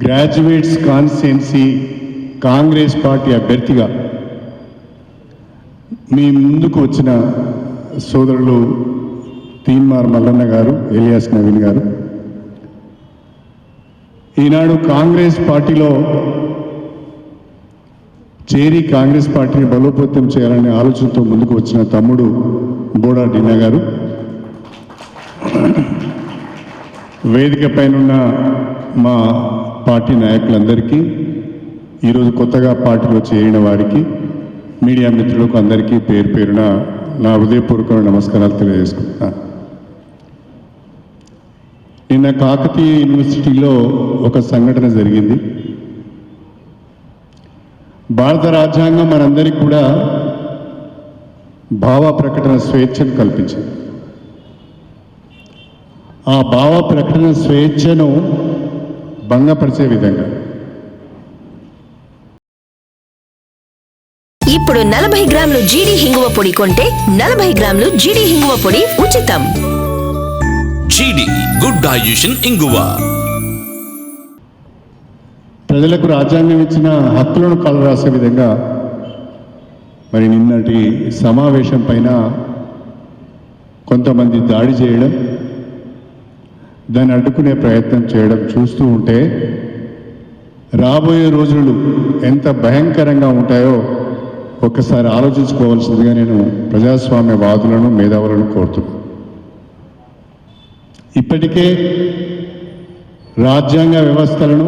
Graduates constituency Congress party అభ్యర్థిగా మీ ముందుకు వచ్చిన సోదరులు తీన్మార్ మల్లన్న గారు, ఎలియాస్ నవీన్ గారు, ఈనాడు కాంగ్రెస్ పార్టీలో చేరి కాంగ్రెస్ పార్టీని బలోపేతం చేయాలనే ఆలోచనతో ముందుకు వచ్చిన తమ్ముడు బోడా డిన్నా గారు, వేదిక పైన మా పార్టీ నాయకులందరికీ, ఈరోజు కొత్తగా పార్టీలో చేరిన వారికి, మీడియా మిత్రులకు అందరికీ పేరు పేరున నా హృదయపూర్వక నమస్కారాలు తెలియజేసుకుంటున్నాను. నిన్న కాకతీయ యూనివర్సిటీలో ఒక సంఘటన జరిగింది. భారత రాజ్యాంగం మనందరికీ కూడా భావ ప్రకటన స్వేచ్ఛను కల్పించింది. ఆ భావ ప్రకటన స్వేచ్ఛను భంగపరిచే విధంగా ఇప్పుడు 40 గ్రాములు జీడి హింగువ పొడి కొంటే 40 గ్రాములు జీడి హింగువ పొడి ఉచితం. జీడి గుడ్ డైజెషన్ ఇంగువ. ప్రజలకు రాజ్యాంగం ఇచ్చిన హక్కులను కలరాసే విధంగా మరి నిన్నటి సమావేశం పైన కొంతమంది దాడి చేయడం, దాన్ని అడ్డుకునే ప్రయత్నం చేయడం చూస్తూ ఉంటే రాబోయే రోజులు ఎంత భయంకరంగా ఉంటాయో ఒక్కసారి ఆలోచించుకోవాల్సిందిగా నేను ప్రజాస్వామ్యవాదులను, మేధావులను కోరుతున్నాను. ఇప్పటికే రాజ్యాంగ వ్యవస్థలను,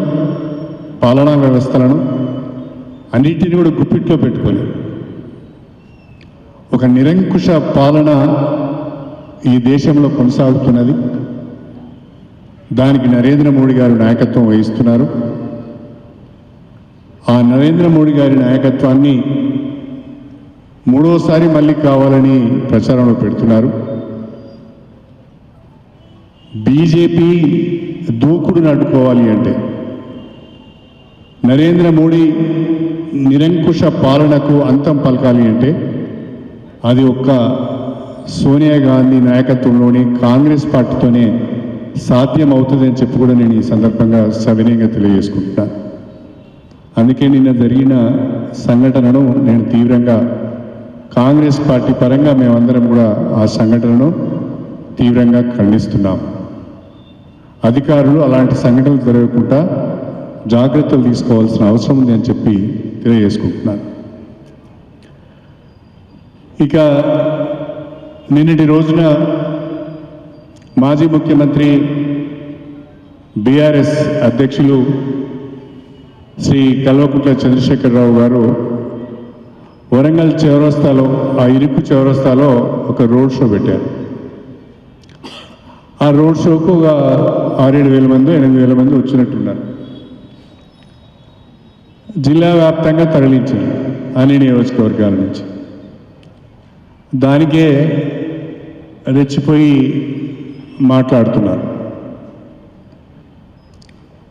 పాలనా వ్యవస్థలను అన్నిటిని కూడా గుప్పిట్లో పెట్టుకొని ఒక నిరంకుశ పాలన ఈ దేశంలో కొనసాగుతున్నది. దానికి నరేంద్ర మోడీ గారు నాయకత్వం వహిస్తున్నారు. ఆ నరేంద్ర మోడీ గారి నాయకత్వాన్ని మూడోసారి మళ్ళీ కావాలని ప్రచారంలో పెడుతున్నారు. బీజేపీ దూకుడును అడ్డుకోవాలి అంటే, నరేంద్ర మోడీ నిరంకుశ పాలనకు అంతం పలకాలి అంటే అది ఒక్క సోనియా గాంధీ నాయకత్వంలోని కాంగ్రెస్ పార్టీతోనే సాధ్యం అవుతుందని చెప్పి కూడా నేను ఈ సందర్భంగా సవినయంగా తెలియజేసుకుంటున్నాను. అందుకే నిన్న జరిగిన సంఘటనను నేను తీవ్రంగా కాంగ్రెస్ పార్టీ పరంగా మేమందరం కూడా ఆ సంఘటనను తీవ్రంగా ఖండిస్తున్నాం. అధికారులు అలాంటి సంఘటనలు జరగకుండా జాగ్రత్తలు తీసుకోవాల్సిన అవసరం ఉంది అని చెప్పి తెలియజేసుకుంటున్నాను. ఇక నిన్నటి రోజున మాజీ ముఖ్యమంత్రి బీఆర్ఎస్ అధ్యక్షులు శ్రీ కల్వకుంట్ల చంద్రశేఖరరావు గారు వరంగల్ చౌరస్తాలో, ఆ ఇరుకు చౌరస్తాలో ఒక రోడ్ షో పెట్టారు. ఆ రోడ్ షోకు ఒక 6-7 వేల మంది, 8 వేల మంది వచ్చినట్టున్నారు. జిల్లా వ్యాప్తంగా తరలించారు అన్ని నియోజకవర్గాల నుంచి. దానికే రెచ్చిపోయి మాట్లాడుతున్నారు.